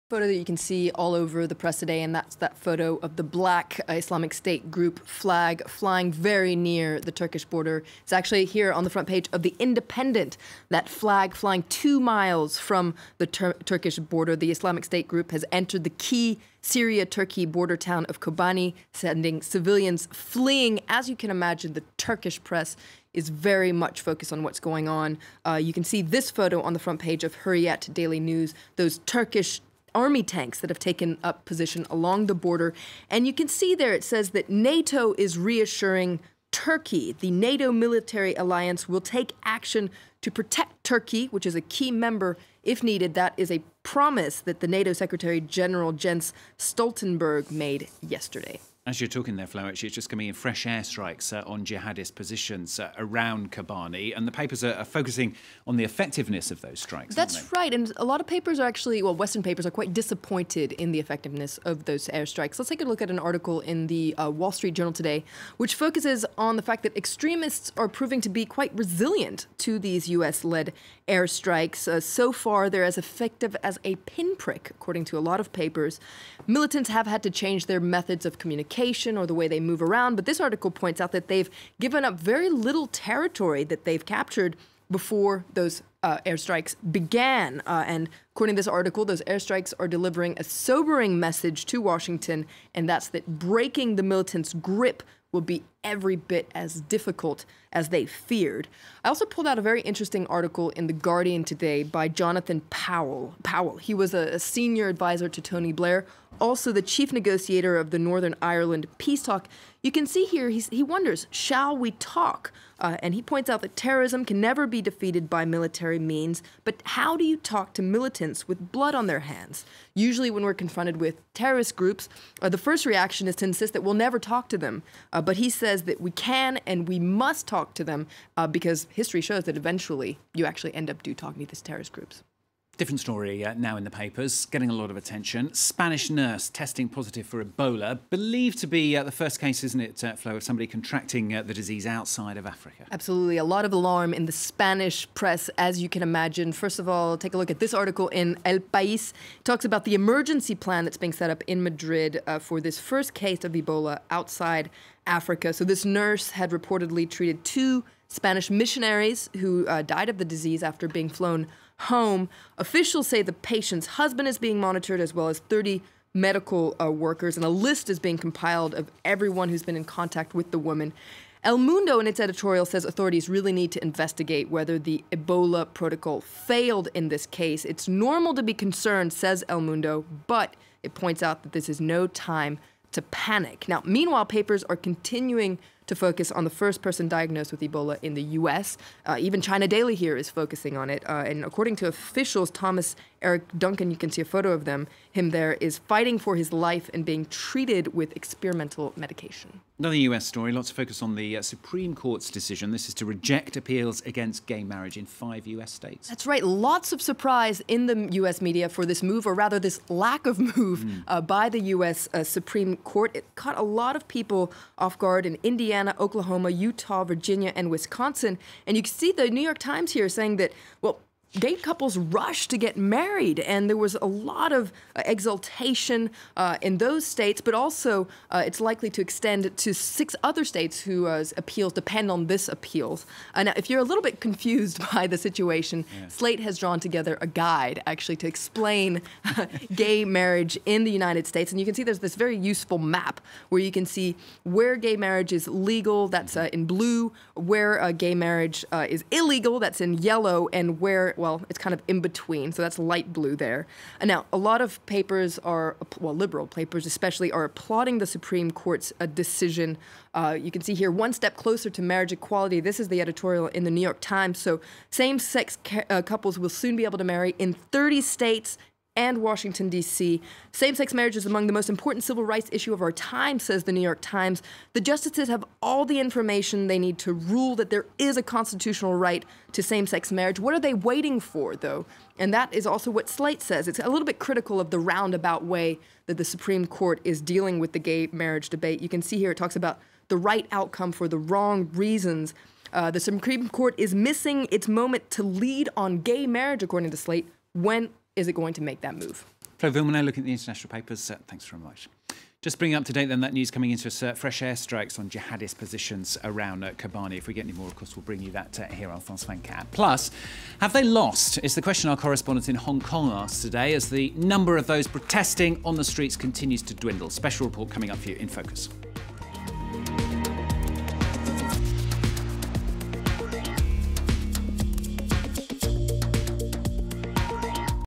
Photo that you can see all over the press today, and that's that photo of the black Islamic State Group flag flying very near the Turkish border. It's actually here on the front page of The Independent, that flag flying 2 miles from the Turkish border. The Islamic State Group has entered the key Syria-Turkey border town of Kobani, sending civilians fleeing. As you can imagine, the Turkish press is very much focused on what's going on. You can see this photo on the front page of Hurriyet Daily News, those Turkish army tanks that have taken up position along the border. And you can see there it says that NATO is reassuring Turkey. The NATO military alliance will take action to protect Turkey, which is a key member if needed. That is a promise that the NATO Secretary General Jens Stoltenberg made yesterday. As you're talking there, Flo, actually, it's just coming in fresh airstrikes on jihadist positions around Kobani, and the papers are focusing on the effectiveness of those strikes. That's right, and a lot of papers are actually, well, Western papers are quite disappointed in the effectiveness of those airstrikes. Let's take a look at an article in the Wall Street Journal today, which focuses on the fact that extremists are proving to be quite resilient to these U.S.-led airstrikes. So far, they're as effective as a pinprick, according to a lot of papers. Militants have had to change their methods of communication or the way they move around, but this article points out that they've given up very little territory that they've captured before those airstrikes began. And according to this article, those airstrikes are delivering a sobering message to Washington, and that's that breaking the militants' grip will be every bit as difficult as they feared. I also pulled out a very interesting article in The Guardian today by Jonathan Powell. He was a senior advisor to Tony Blair, also the chief negotiator of the Northern Ireland peace talk. You can see here he wonders, shall we talk? And he points out that terrorism can never be defeated by military means, but how do you talk to militants with blood on their hands? Usually when we're confronted with terrorist groups, the first reaction is to insist that we'll never talk to them. But he says that we can and we must talk to them because history shows that eventually you actually end up talking to these terrorist groups. Different story now in the papers, getting a lot of attention. Spanish nurse testing positive for Ebola, believed to be the first case, isn't it, Flo, of somebody contracting the disease outside of Africa? Absolutely. A lot of alarm in the Spanish press, as you can imagine. First of all, take a look at this article in El País. It talks about the emergency plan that's being set up in Madrid for this first case of Ebola outside Africa. So this nurse had reportedly treated 2 Spanish missionaries who died of the disease after being flown home. Officials say the patient's husband is being monitored, as well as 30 medical workers, and a list is being compiled of everyone who's been in contact with the woman. El Mundo, in its editorial, says authorities really need to investigate whether the Ebola protocol failed in this case. It's normal to be concerned, says El Mundo, but it points out that this is no time to panic. Now, meanwhile, papers are continuing to focus on the first person diagnosed with Ebola in the U.S. Even China Daily here is focusing on it. And according to officials, Thomas Eric Duncan, you can see a photo of him there, is fighting for his life and being treated with experimental medication. Another U.S. story, lots of focus on the Supreme Court's decision. This is to reject appeals against gay marriage in 5 U.S. states. That's right. Lots of surprise in the U.S. media for this move, or rather this lack of move by the U.S. Supreme Court. It caught a lot of people off guard in Indiana, Oklahoma, Utah, Virginia, and Wisconsin. And you can see the New York Times here saying that, well, gay couples rushed to get married, and there was a lot of exultation in those states, but also it's likely to extend to 6 other states whose appeals depend on this appeals. Now, if you're a little bit confused by the situation, Slate has drawn together a guide, actually, to explain gay marriage in the United States, and you can see there's this very useful map where you can see where gay marriage is legal, that's in blue, where gay marriage is illegal, that's in yellow, and where, well, it's kind of in between, so that's light blue there. And now, a lot of papers are, well, liberal papers especially, are applauding the Supreme Court's decision. You can see here, one step closer to marriage equality. This is the editorial in the New York Times. So same-sex couples will soon be able to marry in 30 states and Washington, D.C. Same-sex marriage is among the most important civil rights issue of our time, says the New York Times. The justices have all the information they need to rule that there is a constitutional right to same-sex marriage. What are they waiting for, though? And that is also what Slate says. It's a little bit critical of the roundabout way that the Supreme Court is dealing with the gay marriage debate. You can see here it talks about the right outcome for the wrong reasons. The Supreme Court is missing its moment to lead on gay marriage, according to Slate. When is it going to make that move? Flo Vilmano, looking at the international papers. Thanks very much. Just bringing up to date then that news coming into us, fresh airstrikes on jihadist positions around Kobani. If we get any more, of course, we'll bring you that here on France 24. Plus, have they lost? Is the question our correspondent in Hong Kong asked today as the number of those protesting on the streets continues to dwindle. Special report coming up for you in Focus.